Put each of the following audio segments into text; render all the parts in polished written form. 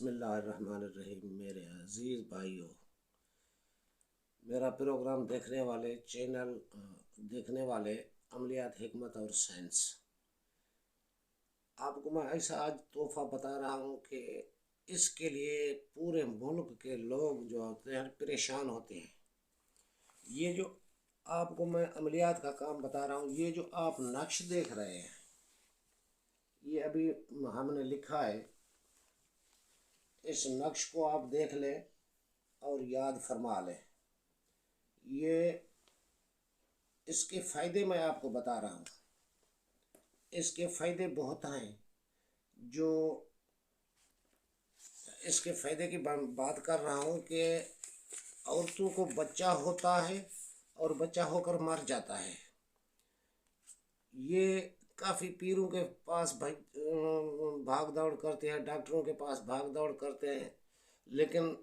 بسم اللہ الرحمن الرحیم۔ میرے عزیز بھائیوں، میرا پروگرام دیکھنے والے عملیات حکمت اور سائنس، آپ کو میں ایسا آج تحفہ بتا رہا ہوں کہ اس کے لیے پورے ملک کے لوگ جو ہوتے ہیں پریشان ہوتے ہیں۔ یہ جو آپ کو میں عملیات کا کام بتا رہا ہوں، یہ جو آپ نقش دیکھ رہے ہیں، یہ ابھی ہم نے لکھا ہے۔ اس نقش کو آپ دیکھ لیں اور یاد فرما لیں۔ یہ اس کے فائدے میں آپ کو بتا رہا ہوں۔ اس کے فائدے بہت ہیں۔ جو اس کے فائدے کی بات کر رہا ہوں کہ عورتوں کو بچہ ہوتا ہے اور بچہ ہو کر مر جاتا ہے۔ یہ کافی پیروں کے پاس بھاگ دوڑ کرتے ہیں، ڈاکٹروں کے پاس بھاگ دوڑ کرتے ہیں، لیکن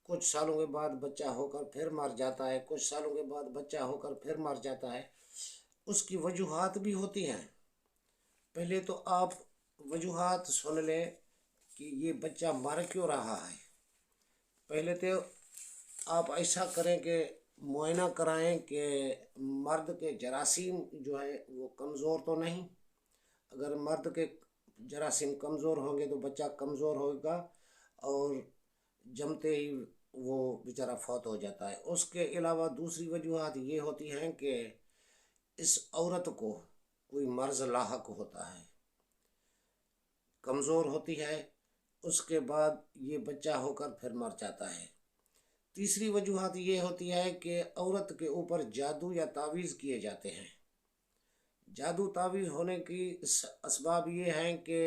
کچھ سالوں کے بعد بچہ ہو کر پھر مر جاتا ہے، کچھ سالوں کے بعد بچہ ہو کر پھر مر جاتا ہے۔ اس کی وجوہات بھی ہوتی ہیں۔ پہلے تو آپ وجوہات سن لیں کہ یہ بچہ مر کیوں رہا ہے۔ پہلے تو آپ ایسا کریں کہ معائنہ کرائیں کہ مرد کے جراثیم جو ہے وہ کمزور تو نہیں۔ اگر مرد کے جراثیم کمزور ہوں گے تو بچہ کمزور ہوگا اور جمتے ہی وہ بیچارہ فوت ہو جاتا ہے۔ اس کے علاوہ دوسری وجوہات یہ ہوتی ہیں کہ اس عورت کو کوئی مرض لاحق ہوتا ہے، کمزور ہوتی ہے، اس کے بعد یہ بچہ ہو کر پھر مر جاتا ہے۔ تیسری وجوہات یہ ہوتی ہے کہ عورت کے اوپر جادو یا تعویذ کیے جاتے ہیں۔ جادو تعویذ ہونے کی اسباب یہ ہیں کہ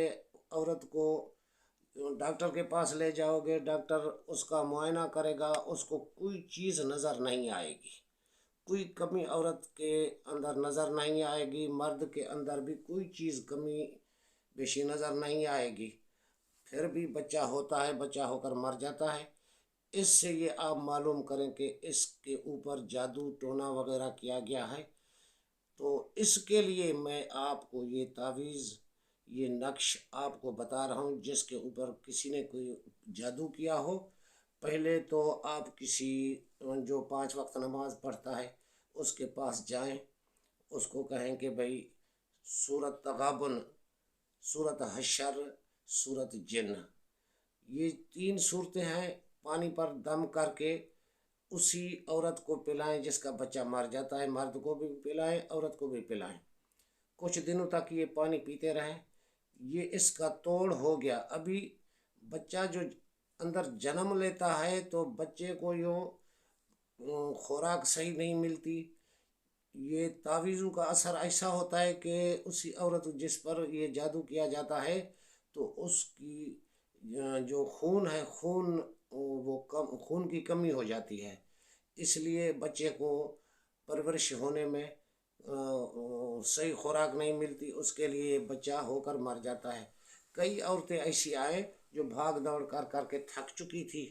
عورت کو ڈاکٹر کے پاس لے جاؤ گے، ڈاکٹر اس کا معائنہ کرے گا، اس کو کوئی چیز نظر نہیں آئے گی، کوئی کمی عورت کے اندر نظر نہیں آئے گی، مرد کے اندر بھی کوئی چیز کمی بیشی نظر نہیں آئے گی، پھر بھی بچہ ہوتا ہے، بچہ ہو کر مر جاتا ہے۔ اس سے یہ آپ معلوم کریں کہ اس کے اوپر جادو ٹونا وغیرہ کیا گیا ہے۔ تو اس کے لیے میں آپ کو یہ تعویذ، یہ نقش آپ کو بتا رہا ہوں جس کے اوپر کسی نے کوئی جادو کیا ہو۔ پہلے تو آپ کسی جو 5 وقت نماز پڑھتا ہے اس کے پاس جائیں، اس کو کہیں کہ بھائی سورت تغابن، سورت حشر، سورت جن، یہ 3 صورتیں ہیں، پانی پر دم کر کے اسی عورت کو پلائیں جس کا بچہ مر جاتا ہے۔ مرد کو بھی پلائیں، عورت کو بھی پلائیں، کچھ دنوں تک یہ پانی پیتے رہیں۔ یہ اس کا توڑ ہو گیا۔ ابھی بچہ جو اندر جنم لیتا ہے تو بچے کو خوراک صحیح نہیں ملتی۔ یہ تعویذوں کا اثر ایسا ہوتا ہے کہ اسی عورت جس پر یہ جادو کیا جاتا ہے تو اس کی جو خون ہے، خون کی کمی ہو جاتی ہے، اس لیے بچے کو پرورش ہونے میں صحیح خوراک نہیں ملتی، اس کے لیے بچہ ہو کر مر جاتا ہے۔ کئی عورتیں ایسی آئیں جو بھاگ دوڑ کر کے تھک چکی تھی،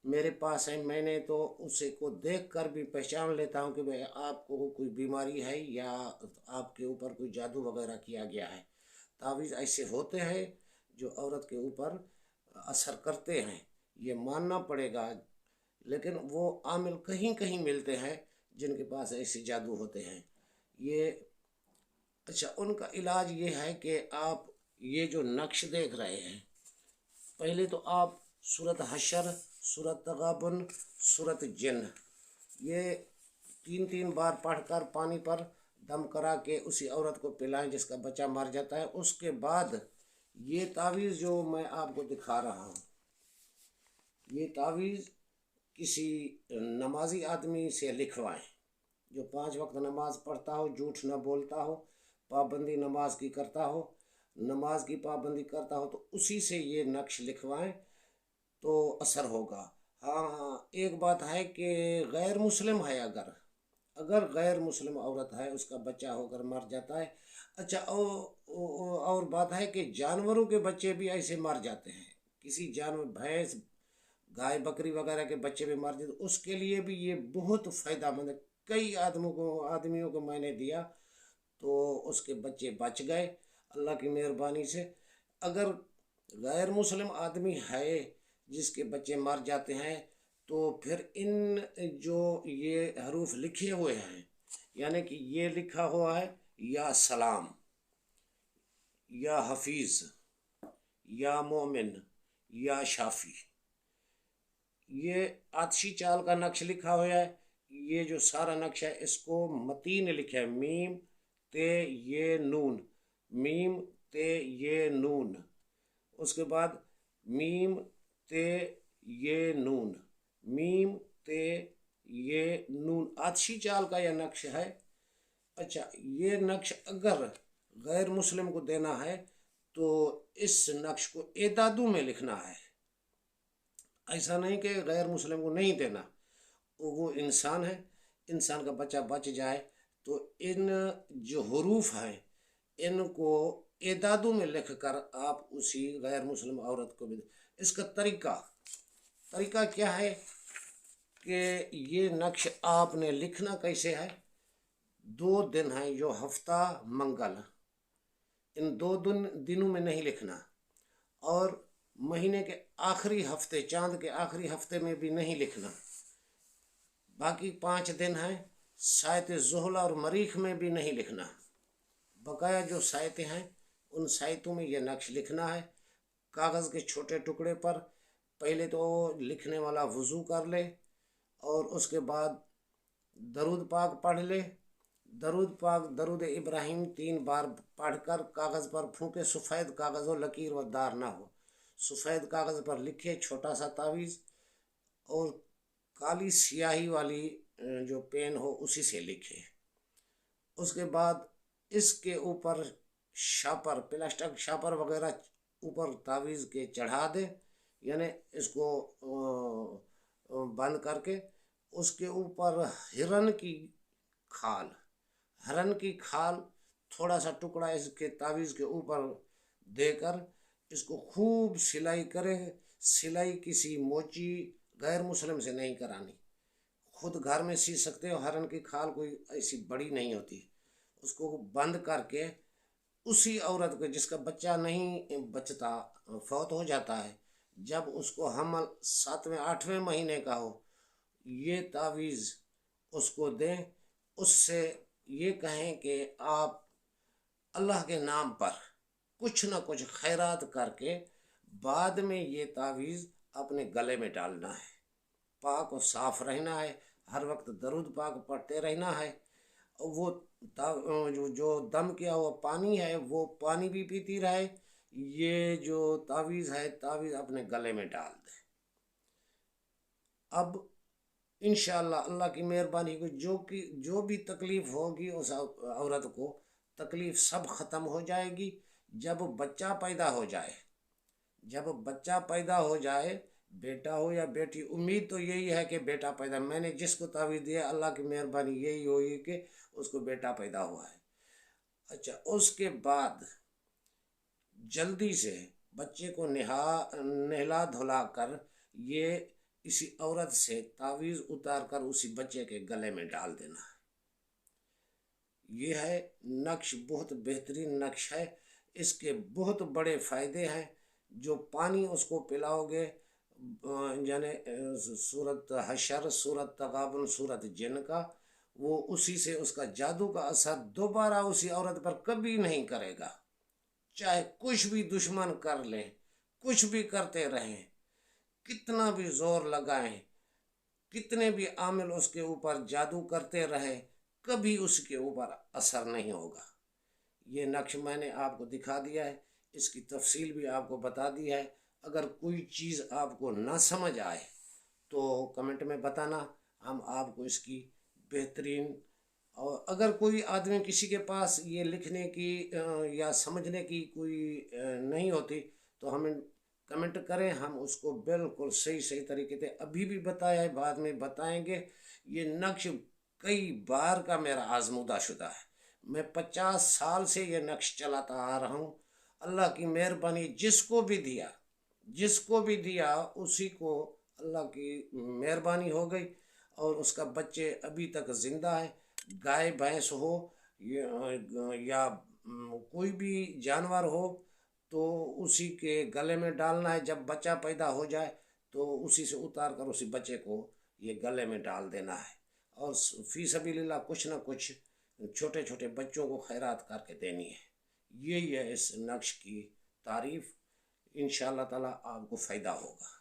میرے پاس ہیں، میں نے تو اسے کو دیکھ کر بھی پہچان لیتا ہوں کہ بھئی آپ کو کوئی بیماری ہے یا آپ کے اوپر کوئی جادو وغیرہ کیا گیا ہے۔ تعویذ ایسے ہوتے ہیں جو عورت کے اوپر اثر کرتے ہیں، یہ ماننا پڑے گا، لیکن وہ عامل کہیں کہیں ملتے ہیں جن کے پاس ایسے جادو ہوتے ہیں۔ اچھا، ان کا علاج یہ ہے کہ آپ یہ جو نقش دیکھ رہے ہیں، پہلے تو آپ سورت حشر، سورت تغابن، سورت جن، یہ 3 بار پڑھ کر پانی پر دم کرا کے اسی عورت کو پلائیں جس کا بچہ مر جاتا ہے۔ اس کے بعد یہ تعویذ جو میں آپ کو دکھا رہا ہوں، یہ تعویذ کسی نمازی آدمی سے لکھوائیں جو 5 وقت نماز پڑھتا ہو، جھوٹ نہ بولتا ہو، پابندی نماز کی کرتا ہو، نماز کی پابندی کرتا ہو، تو اسی سے یہ نقش لکھوائیں تو اثر ہوگا۔ ہاں، ایک بات ہے کہ غیر مسلم ہے، اگر غیر مسلم عورت ہے، اس کا بچہ ہو کر مر جاتا ہے۔ اچھا، اور بات ہے کہ جانوروں کے بچے بھی ایسے مر جاتے ہیں، کسی جانور، بھینس، گائے، بکری وغیرہ کے بچے بھی مر جاتے، اس کے لیے بھی یہ بہت فائدہ مند ہے۔ کئی آدمیوں کو میں نے دیا تو اس کے بچے بچ گئے اللہ کی مہربانی سے۔ اگر غیر مسلم آدمی ہے جس کے بچے مر جاتے ہیں تو پھر ان جو یہ حروف لکھے ہوئے ہیں، یعنی کہ یہ لکھا ہوا ہے یا سلام، یا حفیظ، یا مومن، یا شافی، یہ آتشی چال کا نقش لکھا ہوا ہے۔ یہ جو سارا نقش ہے اس کو متین لکھا ہے، میم تے یہ نون، میم تے یہ نون، اس کے بعد میم تے یہ نون، میم تے یہ نون، آتشی چال کا یہ نقش ہے۔ اچھا، یہ نقش اگر غیر مسلم کو دینا ہے تو اس نقش کو اعدادو میں لکھنا ہے، ایسا نہیں کہ غیر مسلم کو نہیں دینا، وہ انسان ہے، انسان کا بچہ بچ جائے تو ان جو حروف ہیں ان کو اعدادو میں لکھ کر آپ اسی غیر مسلم عورت کو بھی دیں۔ اس کا طریقہ کیا ہے کہ یہ نقش آپ نے لکھنا کیسے ہے؟ 2 دن ہیں جو ہفتہ منگل، ان 2 دنوں میں نہیں لکھنا، اور مہینے کے آخری ہفتے، چاند کے آخری ہفتے میں بھی نہیں لکھنا۔ باقی 5 دن ہیں، سائت زحل اور مریخ میں بھی نہیں لکھنا۔ بقایا جو سائتیں ہیں ان سائتوں میں یہ نقش لکھنا ہے، کاغذ کے چھوٹے ٹکڑے پر۔ پہلے تو لکھنے والا وضو کر لے اور اس کے بعد درود پاک پڑھ لے، درود پاک درود ابراہیم 3 بار پڑھ کر کاغذ پر پھونکے، سفید کاغذ ہو، لکیر و دار نہ ہو، سفید کاغذ پر لکھے چھوٹا سا تعویذ، اور کالی سیاہی والی جو پین ہو اسی سے لکھے۔ اس کے بعد اس کے اوپر شاپر، پلاسٹک شاپر وغیرہ اوپر تعویذ کے چڑھا دے، یعنی اس کو بند کر کے اس کے اوپر ہرن کی کھال تھوڑا سا ٹکڑا اس کے تعویذ کے اوپر دے کر اس کو خوب سلائی کرے۔ سلائی کسی موچی غیر مسلم سے نہیں کرانی، خود گھر میں سی سکتے ہو، ہرن کی کھال کوئی ایسی بڑی نہیں ہوتی۔ اس کو بند کر کے اسی عورت کو جس کا بچہ نہیں بچتا، فوت ہو جاتا ہے، جب اس کو حمل 7ویں 8ویں مہینے کا ہو، یہ تعویذ اس کو دیں، اس سے یہ کہیں کہ آپ اللہ کے نام پر کچھ نہ کچھ خیرات کر کے بعد میں یہ تعویذ اپنے گلے میں ڈالنا ہے، پاک و صاف رہنا ہے، ہر وقت درود پاک پڑھتے رہنا ہے۔ وہ جو دم کیا ہوا پانی ہے وہ پانی بھی پیتی رہے، یہ جو تعویذ ہے تعویذ اپنے گلے میں ڈال دے۔ اب انشاءاللہ اللہ کی مہربانی کو جو بھی تکلیف ہوگی اس عورت کو، تکلیف سب ختم ہو جائے گی۔ جب بچہ پیدا ہو جائے، بیٹا ہو یا بیٹی، امید تو یہی ہے کہ بیٹا پیدا، میں نے جس کو تعویذ دیا اللہ کی مہربانی یہی ہوئی کہ اس کو بیٹا پیدا ہوا ہے۔ اچھا، اس کے بعد جلدی سے بچے کو نہلا دھلا کر یہ اسی عورت سے تعویذ اتار کر اسی بچے کے گلے میں ڈال دینا ہے۔ یہ ہے نقش، بہت بہترین نقش ہے، اس کے بہت بڑے فائدے ہیں۔ جو پانی اس کو پلاؤ گے، یعنی سورت حشر، سورت تغابن، سورت جن کا، وہ اسی سے اس کا جادو کا اثر دوبارہ اسی عورت پر کبھی نہیں کرے گا، چاہے کچھ بھی دشمن کر لیں، کچھ بھی کرتے رہیں، کتنا بھی زور لگائیں، کتنے بھی عامل اس کے اوپر جادو کرتے رہیں، کبھی اس کے اوپر اثر نہیں ہوگا۔ یہ نقش میں نے آپ کو دکھا دیا ہے، اس کی تفصیل بھی آپ کو بتا دی ہے۔ اگر کوئی چیز آپ کو نہ سمجھ آئے تو کمنٹ میں بتانا، ہم آپ کو اس کی بہترین، اور اگر کوئی آدمی کسی کے پاس یہ لکھنے کی یا سمجھنے کی کوئی نہیں ہوتی تو ہمیں کمنٹ کریں، ہم اس کو بالکل صحیح طریقے سے ابھی بھی بتایا ہے، بعد میں بتائیں گے۔ یہ نقش کئی بار کا میرا آزمودہ شدہ ہے، میں 50 سال سے یہ نقش چلاتا آ رہا ہوں۔ اللہ کی مہربانی، جس کو بھی دیا اسی کو اللہ کی مہربانی ہو گئی، اور اس کا بچے ابھی تک زندہ ہے۔ گائے بھینس ہو یا کوئی بھی جانور ہو تو اسی کے گلے میں ڈالنا ہے، جب بچہ پیدا ہو جائے تو اسی سے اتار کر اسی بچے کو یہ گلے میں ڈال دینا ہے، اور فی سبیل اللہ کچھ نہ کچھ چھوٹے چھوٹے بچوں کو خیرات کر کے دینی ہے۔ یہی ہے اس نقش کی تعریف۔ انشاءاللہ تعالیٰ آپ کو فائدہ ہوگا۔